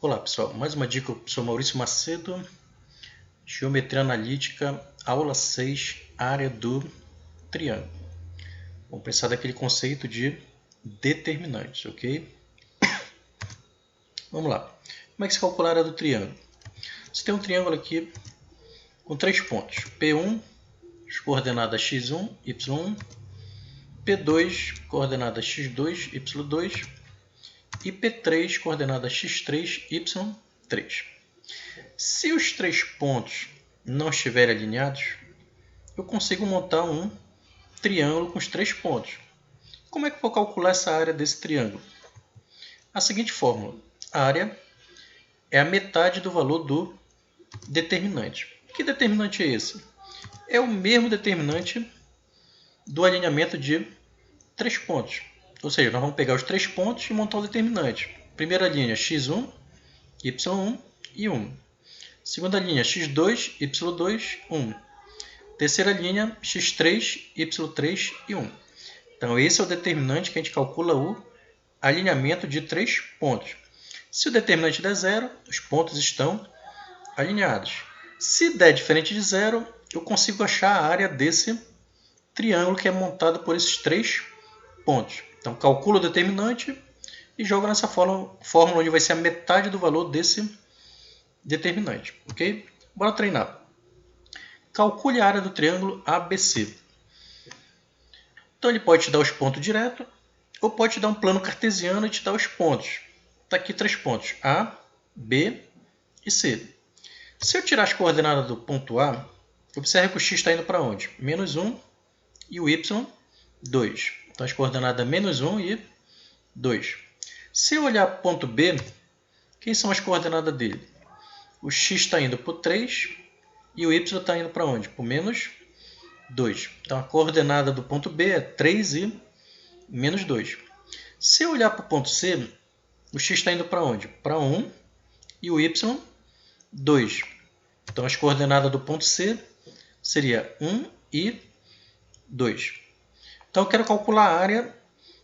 Olá pessoal, mais uma dica com o professor Maurício Macedo, Geometria Analítica, aula 6, área do triângulo. Vamos pensar daquele conceito de determinantes, ok? Vamos lá. Como é que se calcula a área do triângulo? Você tem um triângulo aqui com 3 pontos. P1, coordenadas x1, y1. P2, coordenadas x2, y2. E P3, coordenadas x3, y3. Se os 3 pontos não estiverem alinhados, eu consigo montar um triângulo com os 3 pontos. Como é que eu vou calcular essa área desse triângulo? A seguinte fórmula. A área é a metade do valor do determinante. Que determinante é esse? É o mesmo determinante do alinhamento de 3 pontos. Ou seja, nós vamos pegar os 3 pontos e montar o determinante. Primeira linha, x1, y1 e 1. Segunda linha, x2, y2, 1. Terceira linha, x3, y3 e 1. Então, esse é o determinante que a gente calcula o alinhamento de 3 pontos. Se o determinante der zero, os pontos estão alinhados. Se der diferente de zero, eu consigo achar a área desse triângulo que é montado por esses 3 pontos. Então, calculo o determinante e jogo nessa fórmula onde vai ser a metade do valor desse determinante. Ok? Bora treinar. Calcule a área do triângulo ABC. Então, ele pode te dar os pontos direto ou pode te dar um plano cartesiano e te dar os pontos. Está aqui 3 pontos, A, B e C. Se eu tirar as coordenadas do ponto A, observe que o x está indo para onde? Menos 1 e o y, 2. Então, as coordenadas menos 1 e 2. Se eu olhar para o ponto B, quem são as coordenadas dele? O x está indo para o 3 e o y está indo para onde? Para o menos 2. Então, a coordenada do ponto B é 3 e menos 2. Se eu olhar para o ponto C, o x está indo para onde? Para 1 e o y, 2. Então, as coordenadas do ponto C seria 1 e 2. Então, eu quero calcular a área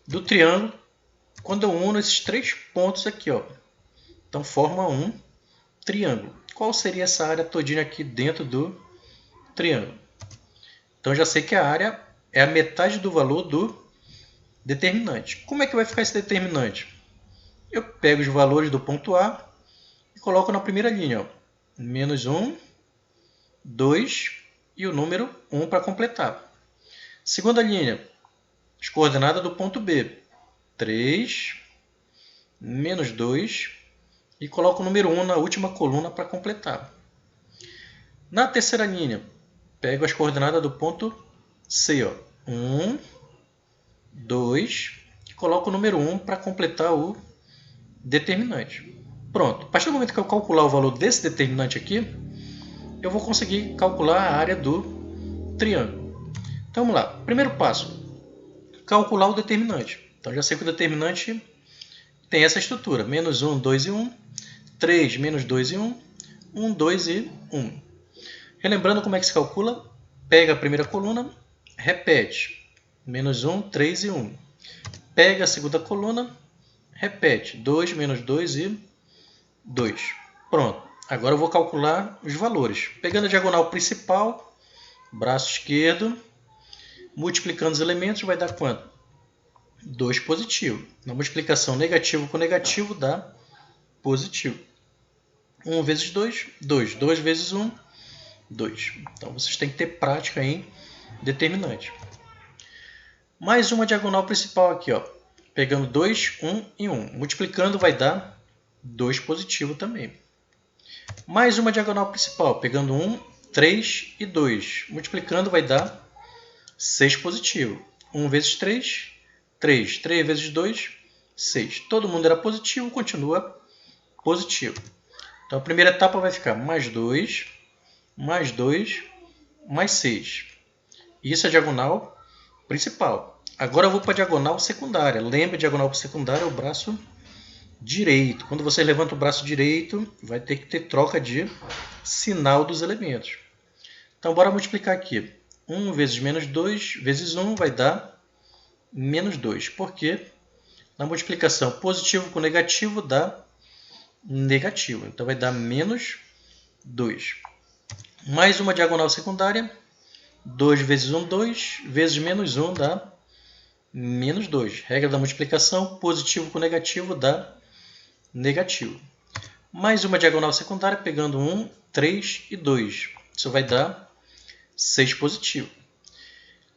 do triângulo quando eu uno esses 3 pontos aqui. Ó. Então, forma um triângulo. Qual seria essa área todinha aqui dentro do triângulo? Então, já sei que a área é a metade do valor do determinante. Como é que vai ficar esse determinante? Eu pego os valores do ponto A e coloco na primeira linha. Ó. Menos 1, 2 e o número 1 para completar. Segunda linha, as coordenadas do ponto B. 3, menos 2 e coloco o número 1 na última coluna para completar. Na terceira linha, pego as coordenadas do ponto C. Ó. 1, 2 e coloco o número 1 para completar o determinante. Pronto. A partir do momento que eu calcular o valor desse determinante aqui, eu vou conseguir calcular a área do triângulo. Então vamos lá. Primeiro passo, calcular o determinante. Então já sei que o determinante tem essa estrutura. Menos 1, 2 e 1. 3, menos 2 e 1. 1, 2 e 1. Relembrando como é que se calcula, pega a primeira coluna, repete. Menos 1, 3 e 1. Pega a segunda coluna, repete. 2, menos 2 e 2. Pronto. Agora eu vou calcular os valores. Pegando a diagonal principal, braço esquerdo, multiplicando os elementos, vai dar quanto? 2 positivo. Na multiplicação negativo com negativo dá positivo. 1 vezes 2, 2. 2 vezes 1, 2. Então vocês têm que ter prática em determinante. Mais uma diagonal principal aqui. Ó. Pegando 2, 1 e 1. Multiplicando vai dar 2 positivo também. Mais uma diagonal principal. Pegando 1, 3 e 2. Multiplicando vai dar 6 positivo. 1 vezes 3, 3. 3 vezes 2, 6. Todo mundo era positivo, continua positivo. Então, a primeira etapa vai ficar mais 2, mais 2, mais 6. Isso é a diagonal principal. Agora eu vou para a diagonal secundária. Lembra, diagonal secundária é o braço direito. Quando você levanta o braço direito, vai ter que ter troca de sinal dos elementos. Então, bora multiplicar aqui. 1 vezes menos 2 vezes 1 vai dar menos 2. Por quê? Na multiplicação positivo com negativo dá negativo. Então vai dar menos 2. Mais uma diagonal secundária. 2 vezes 1, 2. Vezes menos 1 dá menos 2. Regra da multiplicação, positivo com negativo dá negativo. Mais uma diagonal secundária, pegando 1, 3 e 2. Isso vai dar 6 positivo.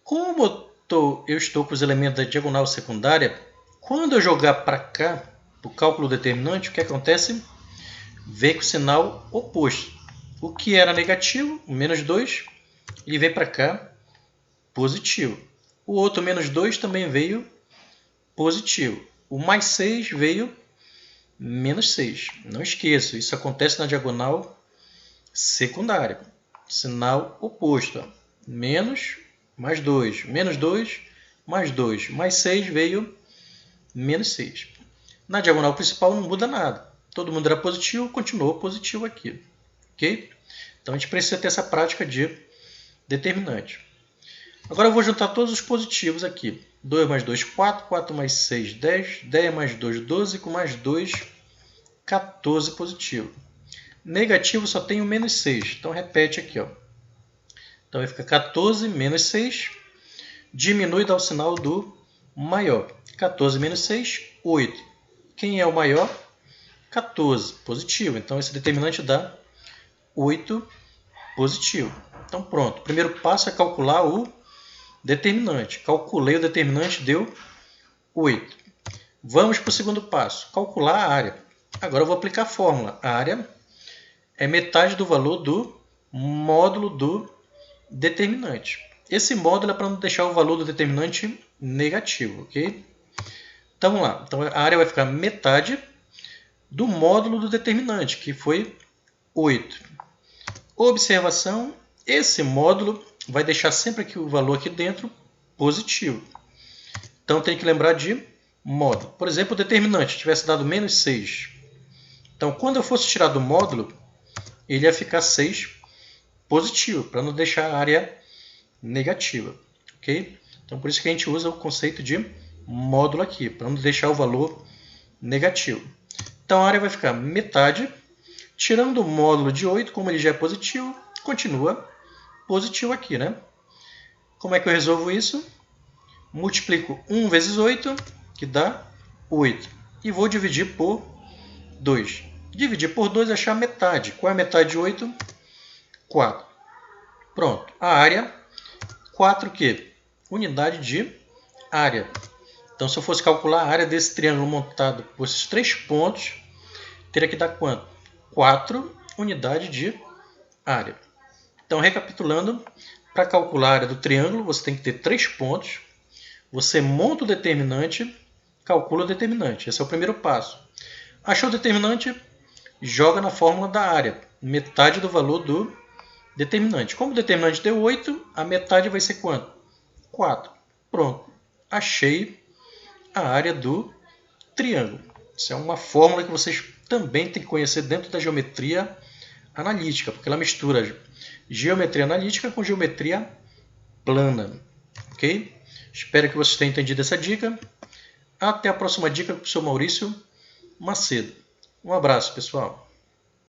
Como eu estou com os elementos da diagonal secundária, quando eu jogar para cá, para o cálculo determinante, o que acontece? Vem com o sinal oposto. O que era negativo, o menos 2, ele veio para cá, positivo. O outro menos 2 também veio positivo. O mais 6 veio menos 6. Não esqueça, isso acontece na diagonal secundária. Sinal oposto. Menos, mais 2. Menos 2, mais 2. Mais 6 veio menos 6. Na diagonal principal não muda nada. Todo mundo era positivo, continuou positivo aqui. Ok? Então a gente precisa ter essa prática de determinante. Agora eu vou juntar todos os positivos aqui. 2 mais 2, 4. 4 mais 6, 10. 10 mais 2, 12. Com mais 2, 14 positivo. Negativo só tem o menos 6. Então repete aqui. Ó. Então vai ficar 14 menos 6. Diminui e dá o sinal do maior. 14 menos 6, 8. Quem é o maior? 14, positivo. Então esse determinante dá 8 positivo. Então pronto. O primeiro passo é calcular o determinante. Calculei o determinante, deu 8. Vamos para o segundo passo. Calcular a área. Agora eu vou aplicar a fórmula. A área é metade do valor do módulo do determinante. Esse módulo é para não deixar o valor do determinante negativo, ok? Então vamos lá. Então a área vai ficar metade do módulo do determinante, que foi 8. Observação, esse módulo vai deixar sempre aqui o valor aqui dentro positivo. Então tem que lembrar de módulo. Por exemplo, o determinante tivesse dado menos 6. Então quando eu fosse tirar do módulo, ele ia ficar 6 positivo, para não deixar a área negativa. Ok? Então por isso que a gente usa o conceito de módulo aqui, para não deixar o valor negativo. Então a área vai ficar metade, tirando o módulo de 8, como ele já é positivo, continua positivo aqui, né? Como é que eu resolvo isso? Multiplico 1 vezes 8, que dá 8. E vou dividir por 2. Dividir por 2 é achar a metade. Qual é a metade de 8? 4. Pronto. A área, 4 o quê? Unidade de área. Então, se eu fosse calcular a área desse triângulo montado por esses 3 pontos, teria que dar quanto? 4 unidades de área. Então, recapitulando, para calcular a área do triângulo, você tem que ter 3 pontos. Você monta o determinante, calcula o determinante. Esse é o primeiro passo. Achou o determinante? Joga na fórmula da área. Metade do valor do determinante. Como o determinante deu 8, a metade vai ser quanto? 4. Pronto. Achei a área do triângulo. Isso é uma fórmula que vocês também têm que conhecer dentro da geometria analítica, porque ela mistura geometria analítica com geometria plana. Ok? Espero que vocês tenham entendido essa dica. Até a próxima dica com o professor Maurício Macedo. Um abraço, pessoal.